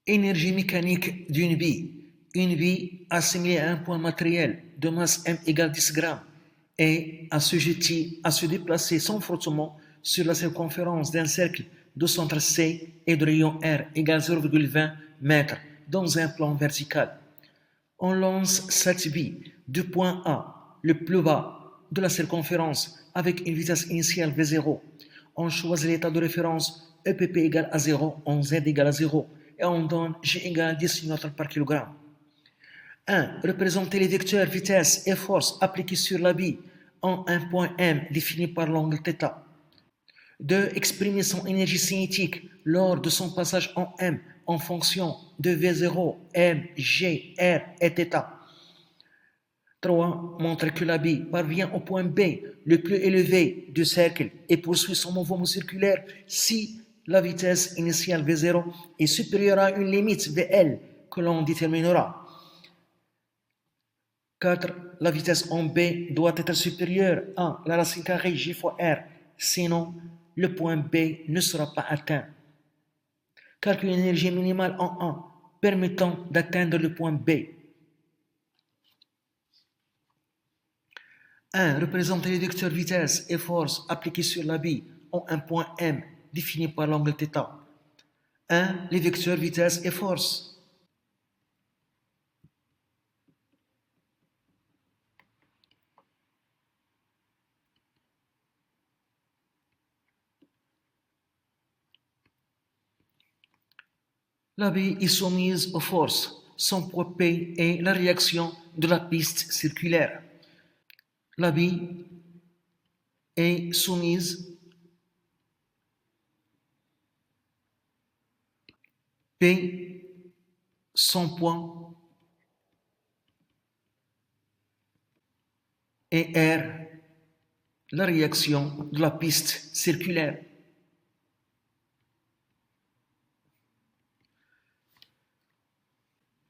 Énergie mécanique d'une bille. Une bille assimilée à un point matériel de masse m égale 10 grammes est assujettie à se déplacer sans frottement sur la circonférence d'un cercle de centre C et de rayon R égale 0,20 m dans un plan vertical. On lance cette bille du point A, le plus bas de la circonférence, avec une vitesse initiale V0. On choisit l'état de référence EPP égale à 0, on Z égale à 0, et on donne G égale 10 N par kilogramme. 1. Représenter les vecteurs vitesse et force appliqués sur la bille en un point M défini par l'angle θ. 2. Exprimer son énergie cinétique lors de son passage en M en fonction de V0, M, G, R et θ. 3. Montrer que la bille parvient au point B le plus élevé du cercle et poursuit son mouvement circulaire si la vitesse initiale V0 est supérieure à une limite VL que l'on déterminera. 4. La vitesse en B doit être supérieure à la racine carrée G fois R, sinon le point B ne sera pas atteint. Calculer l'énergie minimale en A permettant d'atteindre le point B. 1. Représenter les vecteurs vitesse et force appliqués sur la bille en un point M défini par l'angle θ. 1. Les vecteurs vitesse et force. La bille est soumise aux forces. Son poids P est la réaction de la piste circulaire. La bille est soumise P, son poids, et R, la réaction de la piste circulaire.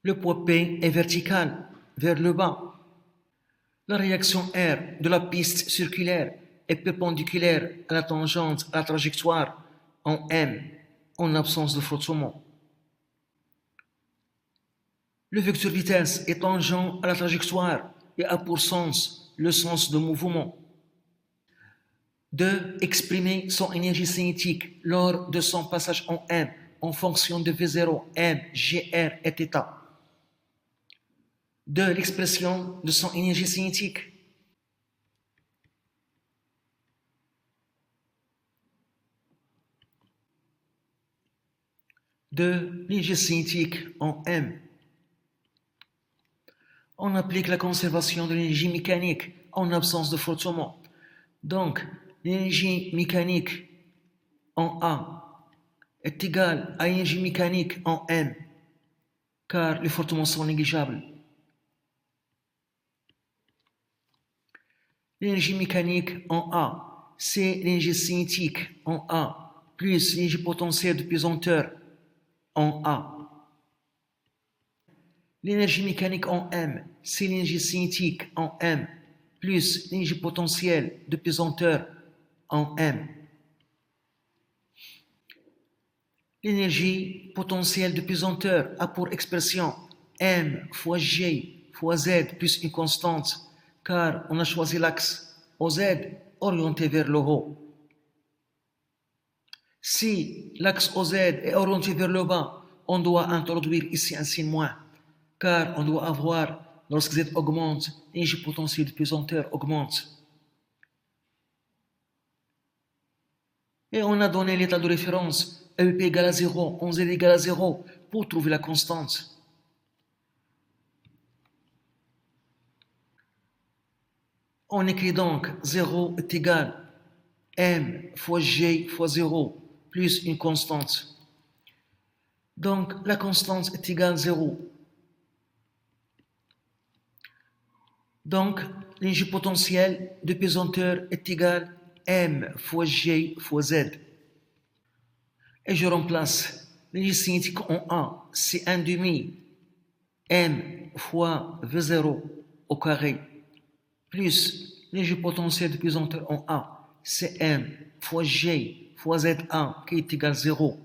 Le poids P est vertical, vers le bas. La réaction R de la piste circulaire est perpendiculaire à la tangente à la trajectoire en M, en absence de frottement. Le vecteur vitesse est tangent à la trajectoire et a pour sens le sens de mouvement. 2. Exprimer son énergie cinétique lors de son passage en M en fonction de V0, M, Gr et θ. 2. L'expression de son énergie cinétique. De l'énergie cinétique en M. On applique la conservation de l'énergie mécanique en absence de frottement. Donc, l'énergie mécanique en A est égale à l'énergie mécanique en M, car les frottements sont négligeables. L'énergie mécanique en A, c'est l'énergie cinétique en A, plus l'énergie potentielle de pesanteur en A. L'énergie mécanique en M, c'est l'énergie cinétique en M, plus l'énergie potentielle de pesanteur en M. L'énergie potentielle de pesanteur a pour expression M fois G fois Z plus une constante, car on a choisi l'axe OZ orienté vers le haut. Si l'axe OZ est orienté vers le bas, on doit introduire ici un signe moins, car on doit avoir, lorsque Z augmente, l'énergie potentielle de pesanteur augmente. Et on a donné l'état de référence EP égale à 0, 11Z égale à 0 pour trouver la constante. On écrit donc 0 est égal M fois G fois 0 plus une constante. Donc la constante est égale à 0. Donc l'énergie potentielle de pesanteur est égale M fois G fois Z. Et je remplace l'énergie cinétique en A, c'est 1 demi M fois V0 au carré, plus l'énergie potentielle de pesanteur en A, c'est M fois G fois ZA qui est égal à 0,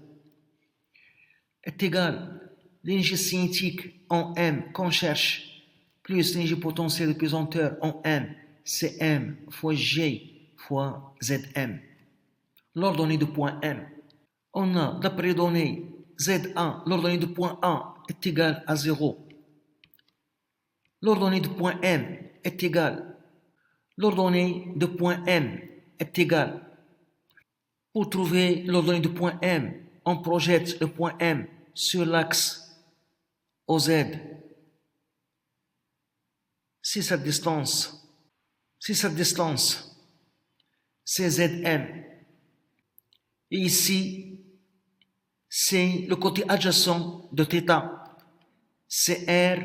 est égal l'énergie cinétique en M qu'on cherche, plus l'énergie potentielle de pesanteur en M, c'est M fois G fois Zm. L'ordonnée de point M. On a, d'après les données, Z1, l'ordonnée de point A est égale à 0. L'ordonnée de point M est égale. L'ordonnée de point M est égale. Pour trouver l'ordonnée de point M, on projette le point M sur l'axe OZ. Si cette distance, c'est Zm. Et ici, c'est le côté adjacent de θ. C'est R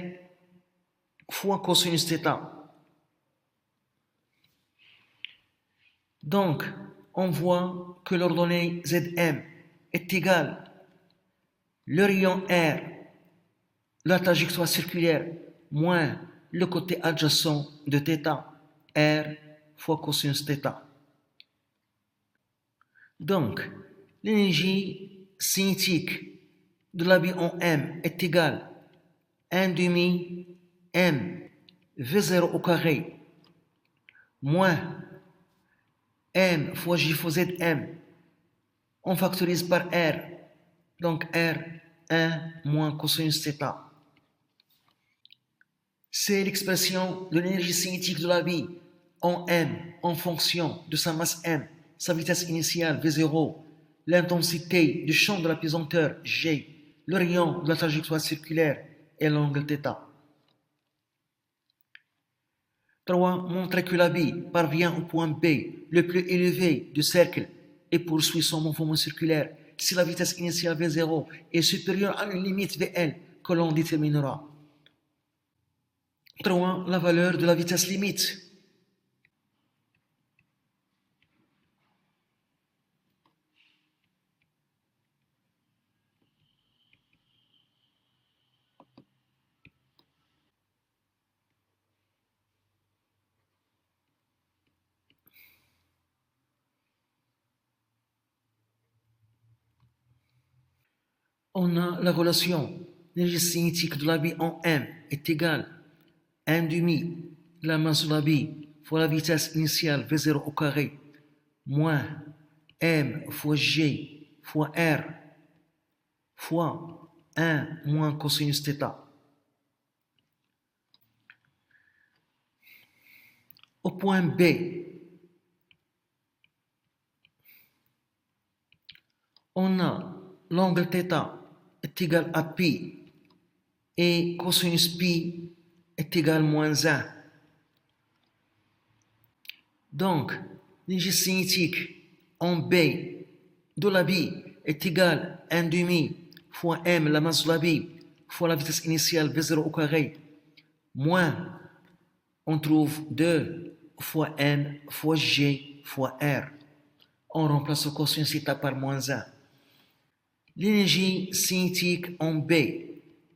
fois cosinus θ. Donc, on voit que l'ordonnée Zm est égale le rayon R, la trajectoire circulaire, moins le côté adjacent de θ, R fois cosinus θ. Donc, l'énergie cinétique de la bille en M est égale à 1 demi M V0 au carré moins M fois J fois Zm. On factorise par R. Donc R, 1 moins cosinus θ. C'est l'expression de l'énergie cinétique de la bille en M en fonction de sa masse M, sa vitesse initiale V0, l'intensité du champ de la pesanteur G, le rayon de la trajectoire circulaire et l'angle θ. 3. Montrer que la bille parvient au point B le plus élevé du cercle et poursuit son mouvement circulaire si la vitesse initiale V0 est supérieure à une limite VL que l'on déterminera. 3. La valeur de la vitesse limite. On a la relation. L'énergie cinétique de la bille en M est égale à 1 demi la masse de la bille fois la vitesse initiale V0 au carré moins M fois G fois R fois 1 moins cosinus θ. Au point B, on a l'angle θ est égal à pi et cosinus pi est égal à moins 1. Donc, l'énergie cinétique en B de la bille est égale à 1 demi fois M, la masse de la bille, fois la vitesse initiale V0 au carré, moins, on trouve 2 fois N fois G fois R. On remplace le cosinus θ par moins 1. L'énergie cinétique en B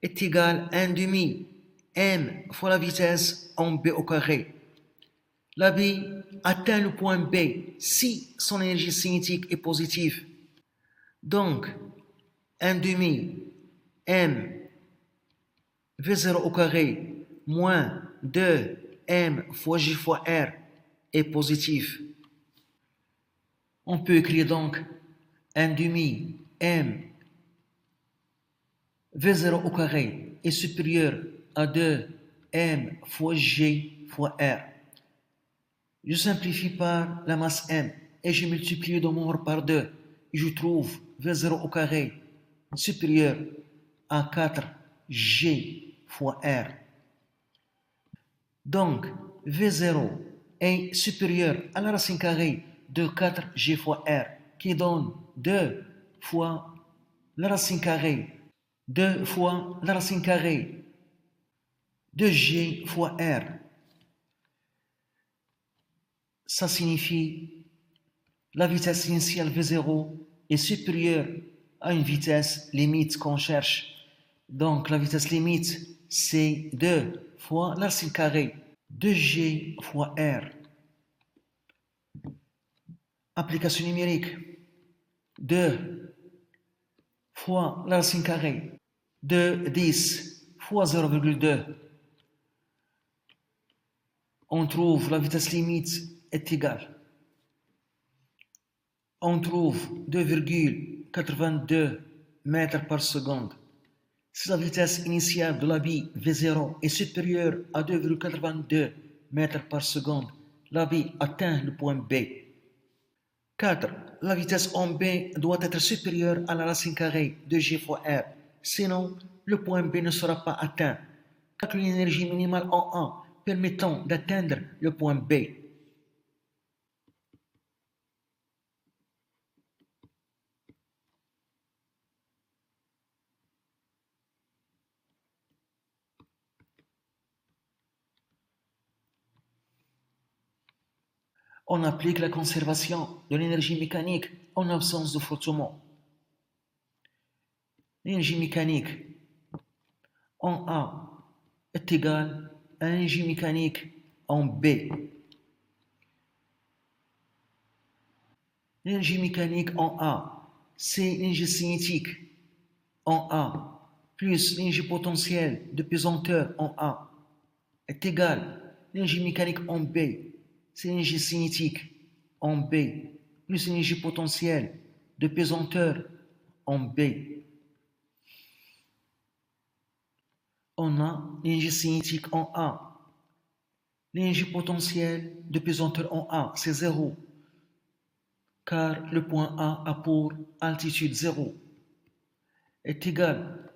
est égale à 1 demi M fois la vitesse en B au carré. La bille atteint le point B si son énergie cinétique est positive. Donc, 1 demi M V0 au carré moins 2 M fois J fois R est positif. On peut écrire donc 1 demi M V0 au carré est supérieur à 2 M fois G fois R. Je simplifie par la masse M et je multiplie le nombre par 2 et je trouve V0 au carré supérieur à 4G fois R. Donc, V0 est supérieur à la racine carrée de 4G fois R qui donne 2 fois la racine carrée 2 fois la racine carrée de G fois R. Ça signifie la vitesse initiale V0 est supérieure à une vitesse limite qu'on cherche. Donc la vitesse limite c'est 2 fois la racine carrée de G fois R. Application numérique. 2 fois la racine carrée de 10 fois 0,2, on trouve la vitesse limite est égale. On trouve 2,82 mètres par seconde. Si la vitesse initiale de la bille V0 est supérieure à 2,82 mètres par seconde, la bille atteint le point B. 4. La vitesse en B doit être supérieure à la racine carrée de G fois R. Sinon, le point B ne sera pas atteint. Calcule l'énergie minimale en A permettant d'atteindre le point B. On applique la conservation de l'énergie mécanique en absence de frottement. L'énergie mécanique en A est égale à l'énergie mécanique en B. L'énergie mécanique en A, c'est l'énergie cinétique en A, plus l'énergie potentielle de pesanteur en A, est égale à l'énergie mécanique en B, c'est l'énergie cinétique en B, plus l'énergie potentielle de pesanteur en B. On a l'énergie cinétique en A. L'énergie potentielle de pesanteur en A, c'est 0, car le point A a pour altitude 0, est égal.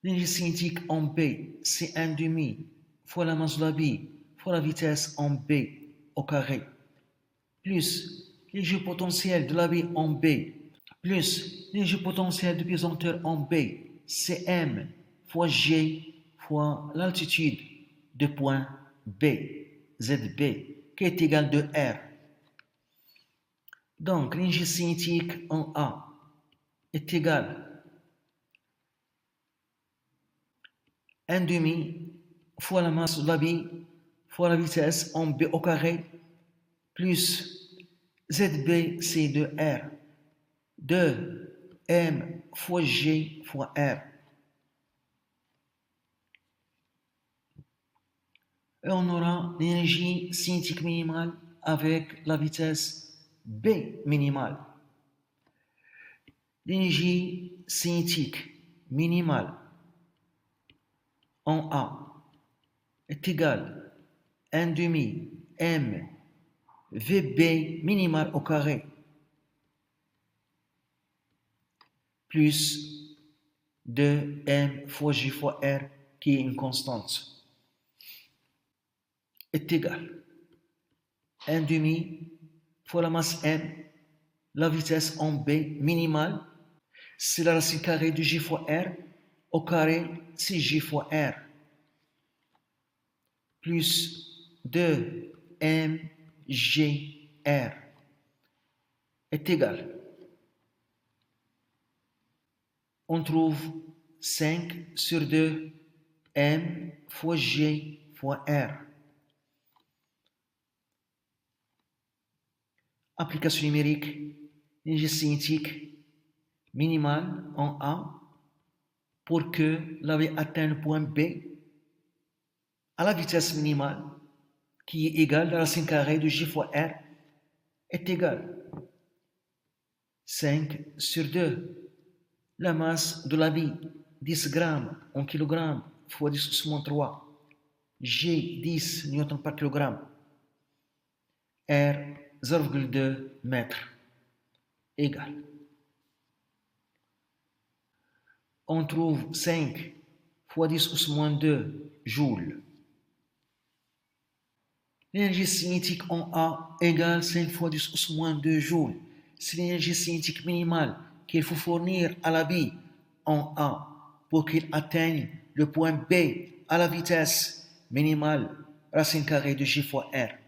L'énergie cinétique en B, c'est 1,5 fois la masse de la bille fois la vitesse en B au carré, plus l'énergie potentielle de la bille en B, plus l'énergie potentielle de pesanteur en B, c'est M fois G fois l'altitude de point B, ZB, qui est égal de R. Donc, l'énergie cinétique en A est égale à 1,5 fois la masse de la bille fois la vitesse en B au carré, plus ZB, c'est de R, de M fois G fois R. Et on aura l'énergie cinétique minimale avec la vitesse B minimale. L'énergie cinétique minimale en A est égale à 1,5 M VB minimal au carré plus 2 M fois G fois R qui est une constante est égal à 1,5 fois la masse M, la vitesse en B minimale, c'est la racine carrée de G fois R au carré, c'est G fois R plus 2 M G R est égal. On trouve 5 sur 2 M fois G fois R. Application numérique, l'énergie cinétique minimale en A pour que la bille atteigne le point B à la vitesse minimale qui est égale à la racine carrée de G fois R est égale 5 sur 2. La masse de la bille 10 grammes en kilogrammes fois 10⁻³ G 10 newtons par kilogramme R 0,2 mètres égale. On trouve 5 fois 10⁻² joules. L'énergie cinétique en A égale 5 fois 10⁻² joules. C'est l'énergie cinétique minimale qu'il faut fournir à la bille en A pour qu'il atteigne le point B à la vitesse minimale racine carrée de G fois R.